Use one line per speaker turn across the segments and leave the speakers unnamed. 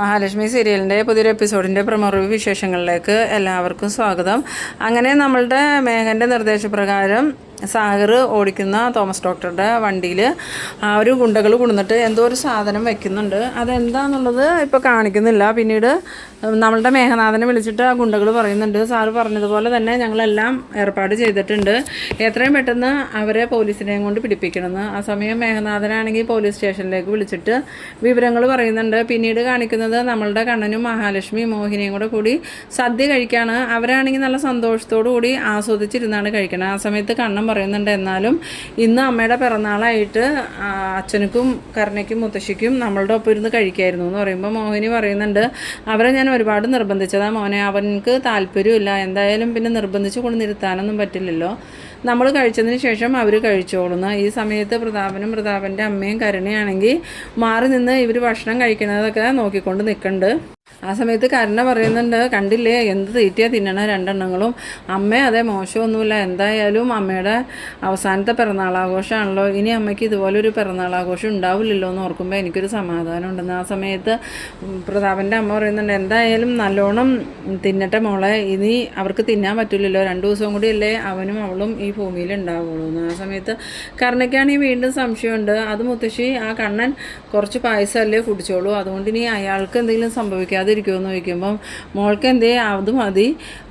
മഹാലക്ഷ്മി സീരിയലിൻ്റെ പുതിയൊരു എപ്പിസോഡിൻ്റെ promo review വിശേഷങ്ങളിലേക്ക് എല്ലാവർക്കും സ്വാഗതം. അങ്ങനെ നമ്മളുടെ മേഘൻ്റെ നിർദ്ദേശപ്രകാരം സാഗർ ഓടിക്കുന്ന തോമസ് ഡോക്ടറുടെ വണ്ടിയിൽ ആ ഒരു ഗുണ്ടകൾ കൊണ്ടുവന്നിട്ട് എന്തോ ഒരു സാധനം വെക്കുന്നുണ്ട്. അതെന്താണെന്നുള്ളത് ഇപ്പോൾ കാണിക്കുന്നില്ല. പിന്നീട് നമ്മളുടെ മേഘനാഥനെ വിളിച്ചിട്ട് ആ ഗുണ്ടകൾ പറയുന്നുണ്ട്, സാറ് പറഞ്ഞതുപോലെ തന്നെ ഞങ്ങളെല്ലാം ഏർപ്പാട് ചെയ്തിട്ടുണ്ട്, എത്രയും പെട്ടെന്ന് അവരെ പോലീസിനെയും കൊണ്ട് പിടിപ്പിക്കണമെന്ന്. ആ സമയം മേഘനാഥനാണെങ്കിൽ പോലീസ് സ്റ്റേഷനിലേക്ക് വിളിച്ചിട്ട് വിവരങ്ങൾ പറയുന്നുണ്ട്. പിന്നീട് കാണിക്കുന്നത് നമ്മളുടെ കണ്ണനും മഹാലക്ഷ്മി മോഹിനിയും കൂടി സദ്യ കഴിക്കുകയാണ്. അവരാണെങ്കിൽ നല്ല സന്തോഷത്തോടു കൂടി ആസ്വദിച്ചിരുന്നാണ് കഴിക്കണം. ആ സമയത്ത് കണ്ണൻ പറയുന്നുണ്ട്, എന്നാലും ഇന്ന് അമ്മയുടെ പിറന്നാളായിട്ട് അച്ഛനും കരുണയ്ക്കും മുത്തശ്ശിക്കും നമ്മളുടെ ഒപ്പം ഇരുന്ന് കഴിക്കായിരുന്നു എന്ന് പറയുമ്പോൾ മോഹിനി പറയുന്നുണ്ട്, അവരെ ഞാൻ ഒരുപാട് നിർബന്ധിച്ചതാ മോനെ, അവനക്ക് താല്പര്യമില്ല, എന്തായാലും പിന്നെ നിർബന്ധിച്ച് കൊണ്ടുനിരുത്താനൊന്നും പറ്റില്ലല്ലോ, നമ്മൾ കഴിച്ചതിന് ശേഷം അവർ കഴിച്ചോളുന്നു. ഈ സമയത്ത് പ്രതാപനും പ്രതാപൻ്റെ അമ്മയും കരുണയാണെങ്കിൽ മാറി നിന്ന് ഇവർ ഭക്ഷണം കഴിക്കുന്നതൊക്കെ നോക്കിക്കൊണ്ട് നിൽക്കുന്നുണ്ട്. ആ സമയത്ത് കരുണ പറയുന്നുണ്ട്, കണ്ടില്ലേ എന്ത് തീറ്റിയാണ് തിന്നണ രണ്ടെണ്ണങ്ങളും, അമ്മ അതേ മോശമൊന്നുമില്ല, എന്തായാലും അമ്മയുടെ അവസാനത്തെ പിറന്നാളാഘോഷമാണല്ലോ, ഇനി അമ്മയ്ക്ക് ഇതുപോലൊരു പിറന്നാളാഘോഷം ഉണ്ടാവില്ലല്ലോ എന്ന് ഓർക്കുമ്പോൾ എനിക്കൊരു സമാധാനം ഉണ്ടെന്ന്. ആ സമയത്ത് പ്രതാപൻ്റെ അമ്മ പറയുന്നുണ്ട്, എന്തായാലും നല്ലോണം തിന്നട്ടെ മോളെ, ഇനി അവർക്ക് തിന്നാൻ പറ്റില്ലല്ലോ, 2 ദിവസം കൂടിയല്ലേ അവനും അവളും ഈ ഭൂമിയിൽ ഉണ്ടാവുള്ളൂ എന്ന്. ആ സമയത്ത് കരുണയ്ക്കാണെങ്കിൽ വീണ്ടും സംശയമുണ്ട്, അത് മുത്തശ്ശി ആ കണ്ണൻ കുറച്ച് പായസമല്ലേ കുടിച്ചോളൂ, അതുകൊണ്ട് ഇനി അയാൾക്ക് എന്തെങ്കിലും സംഭവിക്കാതിരിക്കുമെന്ന് ചോദിക്കുമ്പം മോൾക്ക് എന്തേ അത് മതി,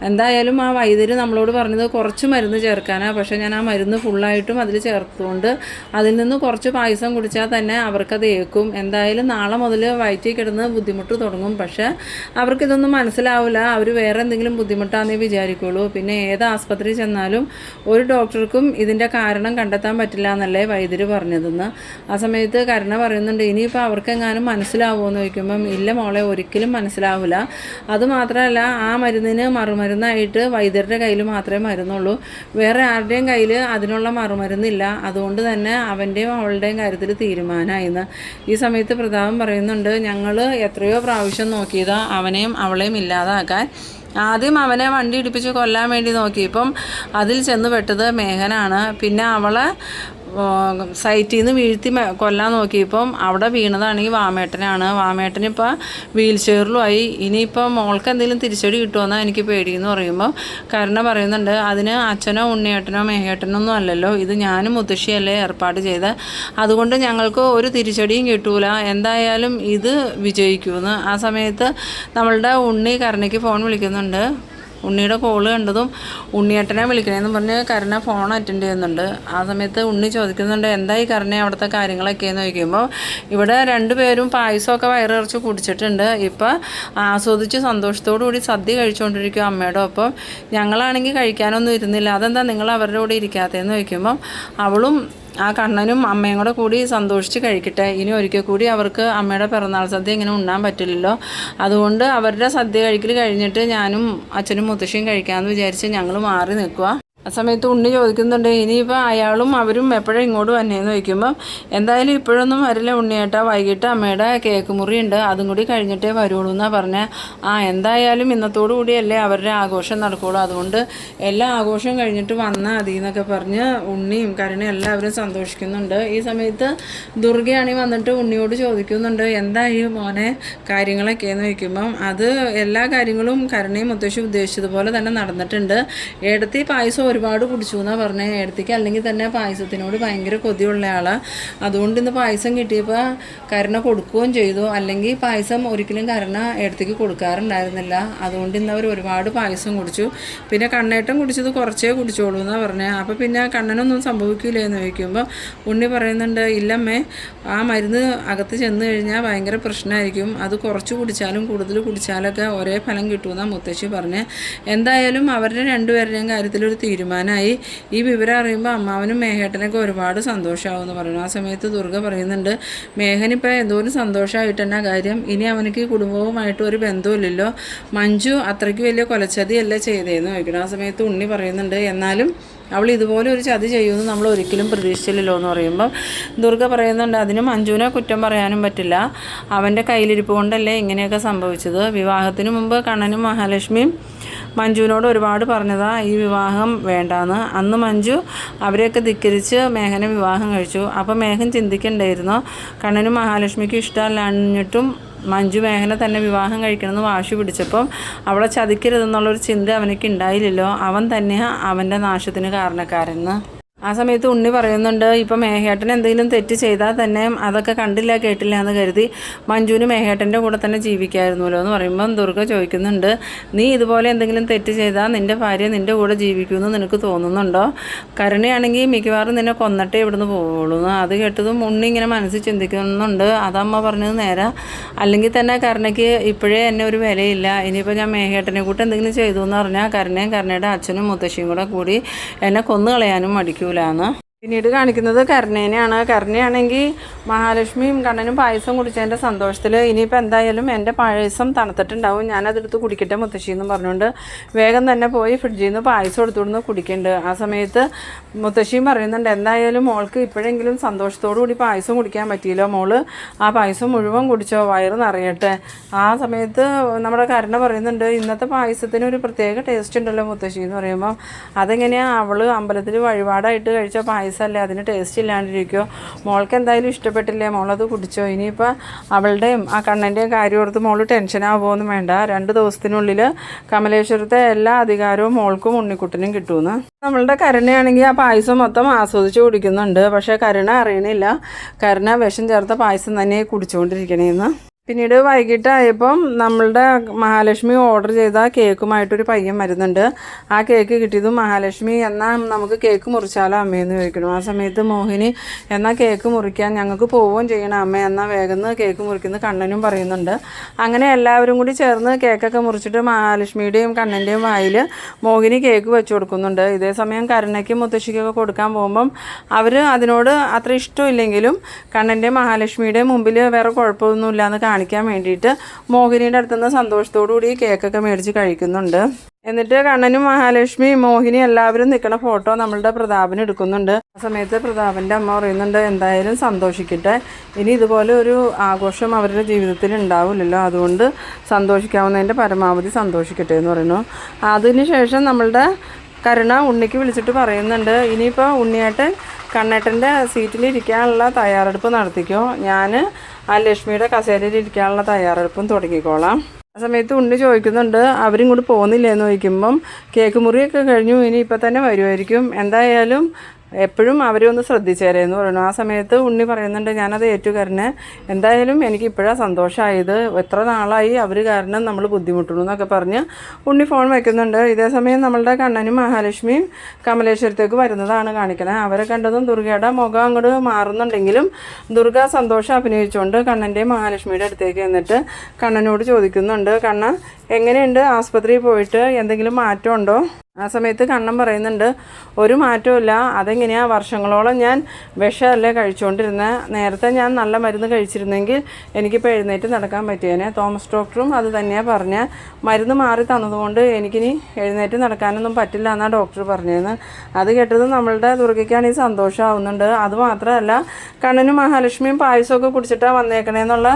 എന്തായാലും ആ വൈദ്യര് നമ്മളോട് പറഞ്ഞത് കുറച്ച് മരുന്ന് ചേർക്കാനാണ്, പക്ഷേ ഞാൻ ആ മരുന്ന് ഫുള്ളായിട്ടും അതിൽ ചേർത്തുകൊണ്ട് അതിൽ നിന്ന് കുറച്ച് പായസം കുടിച്ചാൽ തന്നെ അവർക്കത് ഏക്കും, എന്തായാലും നാളെ മുതൽ വയറ്റിൽ കിടന്ന് ബുദ്ധിമുട്ട് തുടങ്ങും, പക്ഷേ അവർക്കിതൊന്നും മനസ്സിലാവില്ല, അവർ വേറെ എന്തെങ്കിലും ബുദ്ധിമുട്ടാണെന്നേ വിചാരിക്കുള്ളൂ, പിന്നെ ഏത് ആസ്പത്രി ചെന്നാലും ഒരു ഡോക്ടർക്കും ഇതിൻ്റെ കാരണം കണ്ടെത്താൻ പറ്റില്ല എന്നല്ലേ വൈദ്യര് പറഞ്ഞതെന്ന്. ആ സമയത്ത് കരുണ പറയുന്നുണ്ട്, ഇനിയിപ്പോൾ അവർക്കെങ്ങാനും മനസ്സിലാവുമോ എന്ന് ചോദിക്കുമ്പം ഇല്ല മോളെ, ഒരിക്കലും മനസ്സിലാവില്ല, അതുമാത്രമല്ല ആ മരുന്നിന് മറുമരുന്നായിട്ട് വൈദ്യരുടെ കയ്യിൽ മാത്രമേ മരുന്നുള്ളൂ, വേറെ ആരുടെയും കയ്യിൽ അതിനുള്ള മറുമരുന്നില്ല, അതുകൊണ്ട് തന്നെ അവൻ്റെയും അവളുടെയും കാര്യത്തിൽ തീരുമാനമായിന്ന്. ഈ സമയത്ത് പ്രതാപം പറയുന്നുണ്ട്, ഞങ്ങൾ എത്രയോ പ്രാവശ്യം നോക്കിയതാ അവനെയും അവളെയും ഇല്ലാതാക്കാൻ, ആദ്യം അവനെ വണ്ടി ഇടിപ്പിച്ച് കൊല്ലാൻ വേണ്ടി നോക്കിയപ്പം അതിൽ ചെന്ന് പെട്ടത് മേഘനാണ്, പിന്നെ അവളെ സൈറ്റിൽ നിന്ന് വീഴ്ത്തി കൊല്ലാൻ നോക്കിയപ്പം അവിടെ വീണതാണെങ്കിൽ വാമേട്ടനാണ്, വാമേട്ടനിപ്പോൾ വീൽ ചെയറിലുമായി, ഇനിയിപ്പോൾ മോൾക്ക് എന്തെങ്കിലും തിരിച്ചടി കിട്ടുമെന്നാണ് എനിക്ക് പേടിയെന്ന് പറയുമ്പോൾ കരുണ പറയുന്നുണ്ട്, അതിന് അച്ഛനോ ഉണ്ണിയേട്ടനോ മേഘേട്ടനോ ഒന്നും അല്ലല്ലോ, ഇത് ഞാനും മുത്തശ്ശിയല്ലേ ഏർപ്പാട് ചെയ്ത്, അതുകൊണ്ട് ഞങ്ങൾക്ക് ഒരു തിരിച്ചടിയും കിട്ടൂല, എന്തായാലും ഇത് വിജയിക്കുമെന്ന്. ആ സമയത്ത് നമ്മളുടെ ഉണ്ണി കരുണയ്ക്ക് ഫോൺ വിളിക്കുന്നുണ്ട്. ഉണ്ണിയുടെ കോള് കണ്ടതും ഉണ്ണിയേട്ടനെ വിളിക്കണമെന്ന് പറഞ്ഞ് കരുണ ഫോൺ അറ്റൻഡ് ചെയ്യുന്നുണ്ട്. ആ സമയത്ത് ഉണ്ണി ചോദിക്കുന്നുണ്ട്, എന്തായി കരുണ അവിടുത്തെ കാര്യങ്ങളൊക്കെയെന്ന് ചോദിക്കുമ്പോൾ ഇവിടെ 2 പേരും പായസമൊക്കെ വയറിറച്ച് കുടിച്ചിട്ടുണ്ട്, ഇപ്പം ആസ്വദിച്ച് സന്തോഷത്തോടു കൂടി സദ്യ കഴിച്ചുകൊണ്ടിരിക്കും അമ്മയുടെ ഒപ്പം, ഞങ്ങളാണെങ്കിൽ കഴിക്കാനൊന്നും ഇരുന്നില്ല, അതെന്താ നിങ്ങൾ അവരുടെ കൂടെ ഇരിക്കാത്തതെന്ന് ചോദിക്കുമ്പം അവളും ആ കണ്ണനും അമ്മയും കൂടി സന്തോഷിച്ച് കഴിക്കട്ടെ, ഇനി ഒരിക്കൽ കൂടി അവർക്ക് അമ്മയുടെ പിറന്നാൾ സദ്യ ഇങ്ങനെ ഉണ്ണാൻ പറ്റില്ലല്ലോ, അതുകൊണ്ട് അവരുടെ സദ്യ കഴിക്കൽ കഴിഞ്ഞിട്ട് ഞാനും അച്ഛനും മുത്തശ്ശിയും കഴിക്കാമെന്ന് വിചാരിച്ച് ഞങ്ങൾ മാറി നിൽക്കുക. ആ സമയത്ത് ഉണ്ണി ചോദിക്കുന്നുണ്ട്, ഇനിയിപ്പോൾ അയാളും അവരും എപ്പോഴും ഇങ്ങോട്ട് വന്നേന്ന് ചോദിക്കുമ്പം എന്തായാലും ഇപ്പോഴൊന്നും വരില്ല ഉണ്ണിയേട്ടാ, വൈകിട്ട് അമ്മയുടെ കേക്ക് മുറി ഉണ്ട്, അതും കൂടി കഴിഞ്ഞിട്ടേ വരുള്ളൂ എന്നാണ് പറഞ്ഞത്. എന്തായാലും ഇന്നത്തോടു കൂടിയല്ലേ അവരുടെ ആഘോഷം നടക്കുകയുള്ളൂ, അതുകൊണ്ട് എല്ലാ ആഘോഷവും കഴിഞ്ഞിട്ട് വന്നാൽ മതി എന്നൊക്കെ പറഞ്ഞ് ഉണ്ണിയും കരുണയും എല്ലാവരും സന്തോഷിക്കുന്നുണ്ട്. ഈ സമയത്ത് ദുർഗയാണെങ്കിൽ വന്നിട്ട് ഉണ്ണിയോട് ചോദിക്കുന്നുണ്ട്, എന്തായി മോനെ കാര്യങ്ങളൊക്കെയെന്ന് ചോദിക്കുമ്പം അത് എല്ലാ കാര്യങ്ങളും കരുണയും മുത്തശ്ശി ഉദ്ദേശിച്ചതുപോലെ തന്നെ നടന്നിട്ടുണ്ട്, ഏടത്തി പായസം ഒരുപാട് കുടിച്ചു എന്നാണ് പറഞ്ഞത്, ഏടത്തിക്ക് അല്ലെങ്കിൽ തന്നെ പായസത്തിനോട് ഭയങ്കര കൊതിയുള്ള ആളാണ്, അതുകൊണ്ട് ഇന്ന് പായസം കിട്ടിയപ്പോൾ കരുണ കൊടുക്കുകയും ചെയ്തു, അല്ലെങ്കിൽ പായസം ഒരിക്കലും കരുണ ഏടത്തിക്ക് കൊടുക്കാറുണ്ടായിരുന്നില്ല, അതുകൊണ്ട് ഇന്ന് അവർ ഒരുപാട് പായസം കുടിച്ചു, പിന്നെ കണ്ണേട്ടം കുടിച്ചത് കുറച്ചേ കുടിച്ചോളൂ എന്നാണ് പറഞ്ഞത്. അപ്പോൾ പിന്നെ കണ്ണനൊന്നും സംഭവിക്കില്ല എന്ന് ചോദിക്കുമ്പോൾ ഉണ്ണി പറയുന്നുണ്ട്, ഇല്ലമ്മേ ആ മരുന്ന് അകത്ത് ചെന്ന് കഴിഞ്ഞാൽ ഭയങ്കര പ്രശ്നമായിരിക്കും, അത് കുറച്ച് കുടിച്ചാലും കൂടുതൽ കുടിച്ചാലൊക്കെ ഒരേ ഫലം കിട്ടുമെന്നാണ് മുത്തശ്ശി പറഞ്ഞത്. എന്തായാലും അവരുടെ 2 പേരുടെയും കാര്യത്തിലൊരു തീരുമാനമായി, ഈ വിവരം അറിയുമ്പോൾ അമ്മാവനും മേഘേട്ടനൊക്കെ ഒരുപാട് സന്തോഷമാവുമെന്ന് പറയുന്നു. ആ സമയത്ത് ദുർഗ പറയുന്നുണ്ട്, മേഘനിപ്പോൾ എന്തോരം സന്തോഷമായിട്ട് തന്നെ കാര്യം, ഇനി അവനക്ക് കുടുംബവുമായിട്ട് ഒരു ബന്ധമില്ലല്ലോ, മഞ്ജു അത്രയ്ക്ക് വലിയ കൊലച്ചതിയല്ലേ ചെയ്തതെന്ന് ചോദിക്കണം. ആ സമയത്ത് ഉണ്ണി പറയുന്നുണ്ട്, എന്നാലും അവൾ ഇതുപോലെ ഒരു ചതി ചെയ്യുമെന്ന് നമ്മൾ ഒരിക്കലും പ്രതീക്ഷിച്ചില്ലല്ലോ എന്ന് പറയുമ്പോൾ ദുർഗ പറയുന്നുണ്ട്, അതിന് മഞ്ജുവിനെ കുറ്റം പറയാനും പറ്റില്ല, അവൻ്റെ കയ്യിലിരിപ്പ് കൊണ്ടല്ലേ ഇങ്ങനെയൊക്കെ സംഭവിച്ചത്, വിവാഹത്തിന് മുമ്പ് കണ്ണനും മഹാലക്ഷ്മിയും മഞ്ജുവിനോട് ഒരുപാട് പറഞ്ഞതാ ഈ വിവാഹം വേണ്ടാന്ന്. അന്ന് മഞ്ജു അവരെയൊക്കെ ധിക്കരിച്ച് മേഘനെ വിവാഹം കഴിച്ചു. അപ്പോൾ മേഘൻ ചിന്തിക്കണ്ടായിരുന്നു, കണ്ണനും മഹാലക്ഷ്മിക്കും ഇഷ്ടമല്ലാഞ്ഞിട്ടും മഞ്ജു മേഘനെ തന്നെ വിവാഹം കഴിക്കണമെന്ന് വാശി പിടിച്ചപ്പം അവളെ ചതിക്കരുതെന്നുള്ളൊരു ചിന്ത അവനക്ക് ഉണ്ടായില്ലല്ലോ. അവൻ തന്നെ അവൻ്റെ നാശത്തിന് കാരണക്കാരെന്ന്. ആ സമയത്ത് ഉണ്ണി പറയുന്നുണ്ട്, ഇപ്പം മേഘേട്ടൻ എന്തെങ്കിലും തെറ്റ് ചെയ്താൽ തന്നെ അതൊക്കെ കണ്ടില്ല കേട്ടില്ല എന്ന് കരുതി മഞ്ജുവിന് മേഘേട്ടൻ്റെ കൂടെ തന്നെ ജീവിക്കായിരുന്നല്ലോ എന്ന് പറയുമ്പം ദുർഗ ചോദിക്കുന്നുണ്ട്, നീ ഇതുപോലെ എന്തെങ്കിലും തെറ്റ് ചെയ്താൽ നിൻ്റെ ഭാര്യ നിൻ്റെ കൂടെ ജീവിക്കുമെന്ന് നിനക്ക് തോന്നുന്നുണ്ടോ? കരുണയാണെങ്കിൽ മിക്കവാറും നിന്നെ കൊന്നിട്ടേ ഇവിടുന്ന് പോവുള്ളൂ. അത് കേട്ടതും ഉണ്ണി ഇങ്ങനെ മനസ്സിൽ ചിന്തിക്കുന്നുണ്ട്, അതമ്മ പറഞ്ഞത് നേരെ. അല്ലെങ്കിൽ തന്നെ കരുണയ്ക്ക് ഇപ്പോഴേ എന്നെ ഒരു വിലയില്ല. ഇനിയിപ്പോൾ ഞാൻ മേഘേട്ടനെ കൂട്ട് എന്തെങ്കിലും ചെയ്തു എന്ന് പറഞ്ഞാൽ കരുണയും കരുണയുടെ അച്ഛനും മുത്തശ്ശിയും കൂടി എന്നെ കൊന്നു കളയാനും മടിക്കൂല. പിന്നീട് കാണിക്കുന്നത് കരുണേനെയാണ്. കരുണയാണെങ്കിൽ മഹാലക്ഷ്മിയും കണ്ണനും പായസം കുടിച്ചതിൻ്റെ സന്തോഷത്തിൽ ഇനിയിപ്പോൾ എന്തായാലും എൻ്റെ പായസം തണുത്തിട്ടുണ്ടാവും, ഞാനതെടുത്ത് കുടിക്കട്ടെ മുത്തശ്ശി എന്ന് പറഞ്ഞുകൊണ്ട് വേഗം തന്നെ പോയി ഫ്രിഡ്ജിൽ നിന്ന് പായസം എടുത്തുകൊണ്ട് കുടിക്കുന്നുണ്ട്. ആ സമയത്ത് മുത്തശ്ശിയും പറയുന്നുണ്ട്, എന്തായാലും മോൾക്ക് ഇപ്പോഴെങ്കിലും സന്തോഷത്തോടു കൂടി പായസം കുടിക്കാൻ പറ്റിയില്ലോ, മോള് ആ പായസം മുഴുവൻ കുടിച്ചോ, വയറ് നിറയട്ടെ. ആ സമയത്ത് നമ്മുടെ കരുണ പറയുന്നുണ്ട്, ഇന്നത്തെ പായസത്തിന് ഒരു പ്രത്യേക ടേസ്റ്റ് ഉണ്ടല്ലോ മുത്തശ്ശി എന്ന് പറയുമ്പോൾ, അതെങ്ങനെയാണ് അവൾ അമ്പലത്തിൽ വഴിപാടായിട്ട് കഴിച്ച പായസം അല്ലേ, അതിന് ടേസ്റ്റ് ഇല്ലാണ്ടിരിക്കുമോ? മോൾക്ക് എന്തായാലും ഇഷ്ടപ്പെട്ടില്ലേ, മോളത് കുടിച്ചോ. ഇനിയിപ്പോൾ അവളുടെയും ആ കണ്ണൻ്റെയും കാര്യം ഓർത്ത് മോൾ ടെൻഷനാവുമോന്നും വേണ്ട, 2 ദിവസത്തിനുള്ളിൽ കമലേശ്വരത്തെ എല്ലാ അധികാരവും മോൾക്കും ഉണ്ണിക്കുട്ടനും കിട്ടുമെന്ന്. നമ്മളുടെ കരുണയാണെങ്കിൽ ആ പായസം മൊത്തം ആസ്വദിച്ച് കുടിക്കുന്നുണ്ട്. പക്ഷേ കരുണ അറിയണില്ല, കരുണ വിഷം ചേർത്ത പായസം തന്നെ കുടിച്ചുകൊണ്ടിരിക്കണേന്ന്. പിന്നീട് വൈകിട്ടായപ്പം നമ്മളുടെ മഹാലക്ഷ്മി ഓർഡർ ചെയ്ത കേക്കുമായിട്ടൊരു പയ്യൻ വരുന്നുണ്ട്. ആ കേക്ക് കിട്ടിയതും മഹാലക്ഷ്മി എന്നാൽ നമുക്ക് കേക്ക് മുറിച്ചാലോ അമ്മയെന്ന് ചോദിക്കണം. ആ സമയത്ത് മോഹിനി എന്നാൽ കേക്ക് മുറിക്കാൻ ഞങ്ങൾക്ക് പോവുകയും ചെയ്യണം അമ്മ, എന്നാൽ വേഗം കേക്ക് മുറിക്കുന്ന കണ്ണനും പറയുന്നുണ്ട്. അങ്ങനെ എല്ലാവരും കൂടി ചേർന്ന് കേക്കൊക്കെ മുറിച്ചിട്ട് മഹാലക്ഷ്മിയുടെയും കണ്ണൻ്റെയും വായിൽ മോഹിനി കേക്ക് വെച്ച് കൊടുക്കുന്നുണ്ട്. ഇതേ സമയം കരുണയ്ക്കും മുത്തശ്ശിക്കൊക്കെ കൊടുക്കാൻ പോകുമ്പം അവർ അതിനോട് അത്ര ഇഷ്ടമില്ലെങ്കിലും കണ്ണൻ്റെയും മഹാലക്ഷ്മിയുടെയും മുമ്പിൽ വേറെ കുഴപ്പമൊന്നുമില്ല കാണിക്കാൻ വേണ്ടിയിട്ട് മോഹിനിയുടെ അടുത്തുനിന്ന് സന്തോഷത്തോടു കൂടി കേക്കൊക്കെ മേടിച്ച് കഴിക്കുന്നുണ്ട്. എന്നിട്ട് കണ്ണനും മഹാലക്ഷ്മി മോഹിനി എല്ലാവരും നിൽക്കുന്ന ഫോട്ടോ നമ്മളുടെ പ്രതാപന് എടുക്കുന്നുണ്ട്. ആ സമയത്ത് പ്രതാപൻ്റെ അമ്മ പറയുന്നുണ്ട്, എന്തായാലും സന്തോഷിക്കട്ടെ, ഇനി ഇതുപോലെ ഒരു ആഘോഷം അവരുടെ ജീവിതത്തിൽ ഉണ്ടാവില്ലല്ലോ, അതുകൊണ്ട് സന്തോഷിക്കാവുന്നതിൻ്റെ പരമാവധി സന്തോഷിക്കട്ടെ എന്ന് പറയുന്നു. അതിനുശേഷം നമ്മളുടെ കരുണ ഉണ്ണിക്ക് വിളിച്ചിട്ട് പറയുന്നുണ്ട്, ഇനിയിപ്പോൾ ഉണ്ണിയേട്ടൻ കണ്ണേട്ടൻ്റെ സീറ്റിലിരിക്കാനുള്ള തയ്യാറെടുപ്പ് നടത്തിക്കോ, ഞാൻ ആ ലക്ഷ്മിയുടെ കസേരയിൽ ഇരിക്കാനുള്ള തയ്യാറെടുപ്പും തുടങ്ങിക്കോളാം. ആ സമയത്ത് ഉണ്ണി ചോദിക്കുന്നുണ്ട്, അവരും കൂടി പോകുന്നില്ലേന്ന് ചോദിക്കുമ്പം കേക്ക് മുറിയൊക്കെ കഴിഞ്ഞു, ഇനി ഇപ്പം തന്നെ വരുമായിരിക്കും, എന്തായാലും എപ്പോഴും അവരെ ഒന്ന് ശ്രദ്ധിച്ചേരേന്ന് പറയുന്നു. ആ സമയത്ത് ഉണ്ണി പറയുന്നുണ്ട്, ഞാനത് ഏറ്റുകാരനെ, എന്തായാലും എനിക്ക് ഇപ്പോഴാണ് സന്തോഷമായത്, എത്ര നാളായി അവർ കാരണം നമ്മൾ ബുദ്ധിമുട്ടുന്നു എന്നൊക്കെ പറഞ്ഞ് ഉണ്ണി ഫോൺ വയ്ക്കുന്നുണ്ട്. ഇതേ സമയം നമ്മളുടെ കണ്ണനും മഹാലക്ഷ്മിയും കമലേശ്വരത്തേക്ക് വരുന്നതാണ് കാണിക്കണത്. അവരെ കണ്ടതും ദുർഗയുടെ മുഖം അങ്ങോട്ട് മാറുന്നുണ്ടെങ്കിലും ദുർഗ സന്തോഷം അഭിനയിച്ചുകൊണ്ട് കണ്ണൻ്റെയും മഹാലക്ഷ്മിയുടെ അടുത്തേക്ക് എന്നിട്ട് കണ്ണനോട് ചോദിക്കുന്നുണ്ട്, കണ്ണ എങ്ങനെയുണ്ട്, ആസ്പത്രിയിൽ പോയിട്ട് എന്തെങ്കിലും മാറ്റമുണ്ടോ? ആ സമയത്ത് കണ്ണൻ പറയുന്നുണ്ട്, ഒരു മാറ്റമില്ല, അതെങ്ങനെയാണ്, വർഷങ്ങളോളം ഞാൻ വിഷമല്ലേ കഴിച്ചുകൊണ്ടിരുന്നത്, നേരത്തെ ഞാൻ നല്ല മരുന്ന് കഴിച്ചിരുന്നെങ്കിൽ എനിക്കിപ്പോൾ എഴുന്നേറ്റ് നടക്കാൻ പറ്റിയേനെ, തോമസ് ഡോക്ടറും അത് തന്നെയാണ് പറഞ്ഞ, മരുന്ന് മാറി തന്നതുകൊണ്ട് എനിക്കിനി എഴുന്നേറ്റ് നടക്കാനൊന്നും പറ്റില്ല എന്നാണ് ഡോക്ടർ പറഞ്ഞതെന്ന്. അത് കേട്ടത് നമ്മളുടെ ദുർഗയ്ക്കാണെങ്കിൽ സന്തോഷമാവുന്നുണ്ട്. അതുമാത്രമല്ല കണ്ണനും മഹാലക്ഷ്മിയും പായസമൊക്കെ കുടിച്ചിട്ടാണ് വന്നേക്കണേന്നുള്ള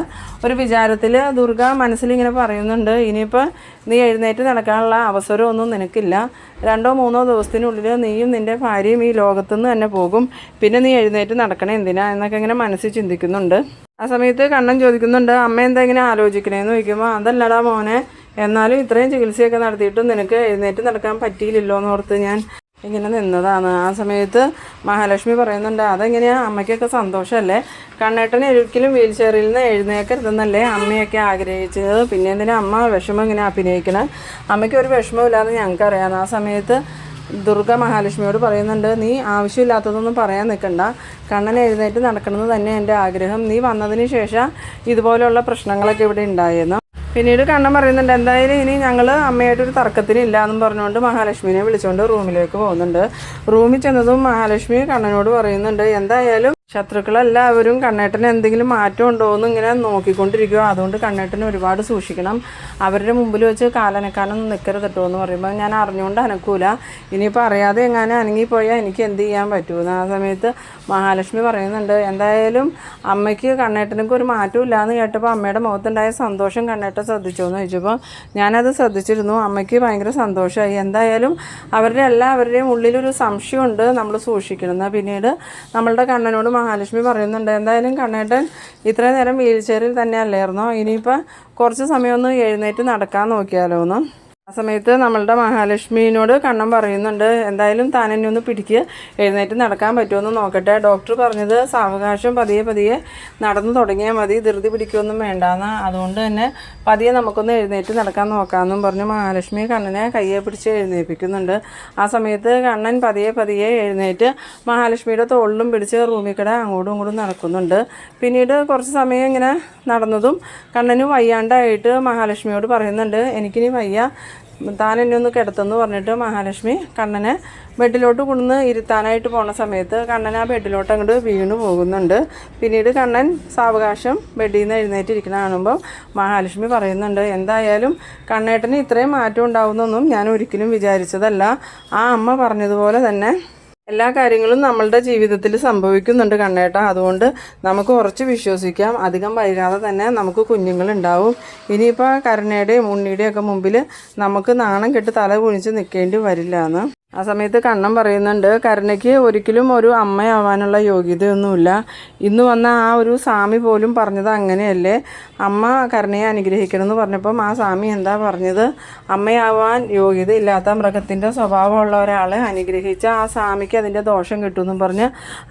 ഒരു വിചാരത്തിൽ ദുർഗ മനസ്സിലിങ്ങനെ പറയുന്നുണ്ട്, ഇനിയിപ്പോൾ നീ എഴുന്നേറ്റ് നടക്കാനുള്ള അവസരമൊന്നും നിനക്കില്ല, 2-3 ദിവസത്തിനുള്ളിൽ നീയും നിൻ്റെ ഭാര്യയും ഈ ലോകത്തുനിന്ന് തന്നെ പോകും, പിന്നെ നീ എഴുന്നേറ്റ് നടക്കണേ എന്തിനാ എന്നൊക്കെ ഇങ്ങനെ മനസ്സിൽ ചിന്തിക്കുന്നുണ്ട്. ആ സമയത്ത് കണ്ണൻ ചോദിക്കുന്നുണ്ട്, അമ്മ എന്താ ഇങ്ങനെ ആലോചിക്കണേന്ന് ചോദിക്കുമ്പോൾ, അതല്ലടാ മോനെ, എന്നാലും ഇത്രയും ചികിത്സയൊക്കെ നടത്തിയിട്ടും നിനക്ക് എഴുന്നേറ്റ് നടക്കാൻ പറ്റിയില്ലല്ലോ എന്നോർത്ത് ഞാൻ ഇങ്ങനെ നിന്നതാണ്. ആ സമയത്ത് മഹാലക്ഷ്മി പറയുന്നുണ്ട്, അതെങ്ങനെയാണ്, അമ്മയ്ക്കൊക്കെ സന്തോഷമല്ലേ, കണ്ണേട്ടൻ ഒരിക്കലും വീൽ ചെയറിൽ നിന്ന് എഴുന്നേക്കരുതെന്നല്ലേ അമ്മയൊക്കെ ആഗ്രഹിച്ചത്, പിന്നെ എന്തിനാ അമ്മ വിഷമം ഇങ്ങനെ അഭിനയിക്കണം, അമ്മയ്ക്ക് ഒരു വിഷമമില്ലാതെ ഞങ്ങൾക്കറിയാം. ആ സമയത്ത് ദുർഗ മഹാലക്ഷ്മിയോട് പറയുന്നുണ്ട്, നീ ആവശ്യമില്ലാത്തതൊന്നും പറയാൻ നിൽക്കണ്ട, കണ്ണൻ എഴുന്നേറ്റ് നടക്കണമെന്ന് തന്നെ എൻ്റെ ആഗ്രഹം, നീ വന്നതിന് ശേഷം ഇതുപോലെയുള്ള പ്രശ്നങ്ങളൊക്കെ ഇവിടെ ഉണ്ടായിരുന്നു. പിന്നീട് കണ്ണൻ പറയുന്നുണ്ട്, എന്തായാലും ഇനി ഞങ്ങൾ അമ്മയായിട്ടൊരു തർക്കത്തിനില്ല എന്നും പറഞ്ഞുകൊണ്ട് മഹാലക്ഷ്മിനെ വിളിച്ചുകൊണ്ട് റൂമിലേക്ക് പോകുന്നുണ്ട്. റൂമിൽ ചെന്നതും മഹാലക്ഷ്മി കണ്ണനോട് പറയുന്നുണ്ട്, എന്തായാലും ശത്രുക്കളെല്ലാവരും കണ്ണേട്ടന് എന്തെങ്കിലും മാറ്റം ഉണ്ടോ എന്ന് ഇങ്ങനെ നോക്കിക്കൊണ്ടിരിക്കുക, അതുകൊണ്ട് കണ്ണേട്ടന് ഒരുപാട് സൂക്ഷിക്കണം, അവരുടെ മുമ്പിൽ വെച്ച് കാലനക്കാനൊന്നും നിൽക്കരുത് കേട്ടോ എന്ന് പറയുമ്പോൾ, ഞാൻ അറിഞ്ഞുകൊണ്ട് അനക്കൂല, ഇനിയിപ്പോൾ അറിയാതെ എങ്ങാനും അനങ്ങിപ്പോയാൽ എനിക്ക് എന്ത് ചെയ്യാൻ പറ്റുമെന്ന്. ആ സമയത്ത് മഹാലക്ഷ്മി പറയുന്നുണ്ട്, എന്തായാലും അമ്മയ്ക്ക് കണ്ണേട്ടനൊക്കെ ഒരു മാറ്റം ഇല്ലയെന്ന് കേട്ടപ്പോൾ അമ്മയുടെ മുഖത്തുണ്ടായ സന്തോഷം കണ്ണേട്ടൻ ശ്രദ്ധിച്ചോ എന്ന് ചോദിച്ചപ്പോൾ, ഞാനത് ശ്രദ്ധിച്ചിരുന്നു, അമ്മയ്ക്ക് ഭയങ്കര സന്തോഷമായി, എന്തായാലും അവരുടെ എല്ലാവരുടെയും ഉള്ളിലൊരു സംശയമുണ്ട്, നമ്മൾ സൂക്ഷിക്കണം. പിന്നീട് നമ്മളുടെ കണ്ണനോട് മഹാലക്ഷ്മി പറയുന്നുണ്ട്, എന്തായാലും കണ്ണേട്ടൻ ഇത്രയും നേരം വീൽ ചെയറിൽ തന്നെ അല്ലായിരുന്നോ, ഇനിയിപ്പോൾ കുറച്ച് സമയമൊന്ന് എഴുന്നേറ്റ് നടക്കാൻ നോക്കിയാലോ എന്ന്. ആ സമയത്ത് നമ്മളുടെ മഹാലക്ഷ്മിയോട് കണ്ണൻ പറയുന്നുണ്ട്, എന്തായാലും താൻ എന്നെ ഒന്ന് പിടിക്കുക, എഴുന്നേറ്റ് നടക്കാൻ പറ്റുമെന്ന് നോക്കട്ടെ. ഡോക്ടർ പറഞ്ഞത് സാവകാശം പതിയെ പതിയെ നടന്നു തുടങ്ങിയാൽ മതി, ധൃതി പിടിക്കുകയൊന്നും വേണ്ടാന്ന്, അതുകൊണ്ട് തന്നെ പതിയെ നമുക്കൊന്ന് എഴുന്നേറ്റ് നടക്കാൻ നോക്കാമെന്നും പറഞ്ഞ് മഹാലക്ഷ്മി കണ്ണനെ കയ്യെ പിടിച്ച് എഴുന്നേൽപ്പിക്കുന്നുണ്ട്. ആ സമയത്ത് കണ്ണൻ പതിയെ പതിയെ എഴുന്നേറ്റ് മഹാലക്ഷ്മിയുടെ തോളിലും പിടിച്ച് റൂമിൽ കൂടെ അങ്ങോട്ടും ഇങ്ങോട്ടും നടക്കുന്നുണ്ട്. പിന്നീട് കുറച്ച് സമയം ഇങ്ങനെ നടന്നതും കണ്ണന് വയ്യാണ്ടായിട്ട് മഹാലക്ഷ്മിയോട് പറയുന്നുണ്ട്, എനിക്കിനി വയ്യ, താൻ എന്നെ ഒന്ന് കിടത്തുമെന്ന് പറഞ്ഞിട്ട് മഹാലക്ഷ്മി കണ്ണനെ ബെഡിലോട്ട് കൊണ്ടുവന്ന് ഇരുത്താനായിട്ട് പോണ സമയത്ത് കണ്ണൻ ആ ബെഡിലോട്ട് അങ്ങോട്ട് വീണു പോകുന്നുണ്ട്. പിന്നീട് കണ്ണൻ സാവകാശം ബെഡിൽ നിന്ന് എഴുന്നേറ്റിരിക്കണ കാണുമ്പോൾ മഹാലക്ഷ്മി പറയുന്നുണ്ട്, എന്തായാലും കണ്ണേട്ടന് ഇത്രയും മാറ്റം ഉണ്ടാവുന്നൊന്നും ഞാൻ ഒരിക്കലും വിചാരിച്ചതല്ല. ആ അമ്മ പറഞ്ഞതുപോലെ തന്നെ എല്ലാ കാര്യങ്ങളും നമ്മളുടെ ജീവിതത്തിൽ സംഭവിക്കുന്നുണ്ട് കണ്ണേട്ടാ, അതുകൊണ്ട് നമുക്ക് ഉറച്ച് വിശ്വസിക്കാം, അധികം വൈകാതെ തന്നെ നമുക്ക് കുഞ്ഞുങ്ങളുണ്ടാവും. ഇനിയിപ്പോൾ കരുണയുടെയും ഉണ്ണിയുടെയും ഒക്കെ മുമ്പിൽ നമുക്ക് നാണം കെട്ട് തല കുനിച്ച് നിൽക്കേണ്ടി വരില്ല എന്ന്. ആ സമയത്ത് കണ്ണൻ പറയുന്നുണ്ട്, കരുണയ്ക്ക് ഒരിക്കലും ഒരു അമ്മയാവാനുള്ള യോഗ്യതയൊന്നുമില്ല. ഇന്ന് വന്ന ആ ഒരു സ്വാമി പോലും പറഞ്ഞത് അങ്ങനെയല്ലേ, അമ്മ കരുണയെ അനുഗ്രഹിക്കണം എന്ന് പറഞ്ഞപ്പം ആ സ്വാമി എന്താ പറഞ്ഞത്, അമ്മയാവാൻ യോഗ്യത ഇല്ലാത്ത മൃഗത്തിൻ്റെ സ്വഭാവമുള്ള ഒരാളെ അനുഗ്രഹിച്ച ആ സ്വാമിക്ക് അതിൻ്റെ ദോഷം കിട്ടുമെന്നും പറഞ്ഞ്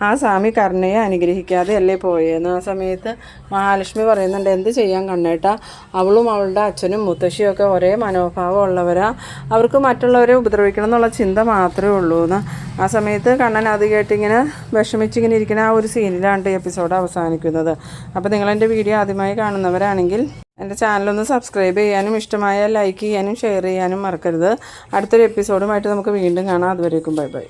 ആ സ്വാമി കരുണയെ അനുഗ്രഹിക്കാതെ അല്ലേ പോയെന്ന്. ആ സമയത്ത് മഹാലക്ഷ്മി പറയുന്നുണ്ട്, എന്ത് ചെയ്യാൻ കണ്ണേട്ടാ, അവളും അവളുടെ അച്ഛനും മുത്തശ്ശിയും ഒക്കെ ഒരേ മനോഭാവമുള്ളവരാ, അവർക്ക് മറ്റുള്ളവരെ ഉപദ്രവിക്കണം എന്നുള്ള ചിന്ത മാത്രമേ ഉള്ളൂ എന്ന്. ആ സമയത്ത് കണ്ണൻ അത് കേട്ടിങ്ങനെ വിഷമിച്ചിങ്ങനെ ഇരിക്കുന്ന ആ ഒരു സീനിലാണ് എപ്പിസോഡ് അവസാനിക്കുന്നത്. അപ്പോൾ നിങ്ങളെൻ്റെ വീഡിയോ ആദ്യമായി കാണുന്നവരാണെങ്കിൽ എൻ്റെ ചാനലൊന്ന് സബ്സ്ക്രൈബ് ചെയ്യാനും ഇഷ്ടമായ ലൈക്ക് ചെയ്യാനും ഷെയർ ചെയ്യാനും മറക്കരുത്. അടുത്തൊരു എപ്പിസോഡുമായിട്ട് നമുക്ക് വീണ്ടും കാണാം. അതുവരേക്കും ബൈ ബൈ.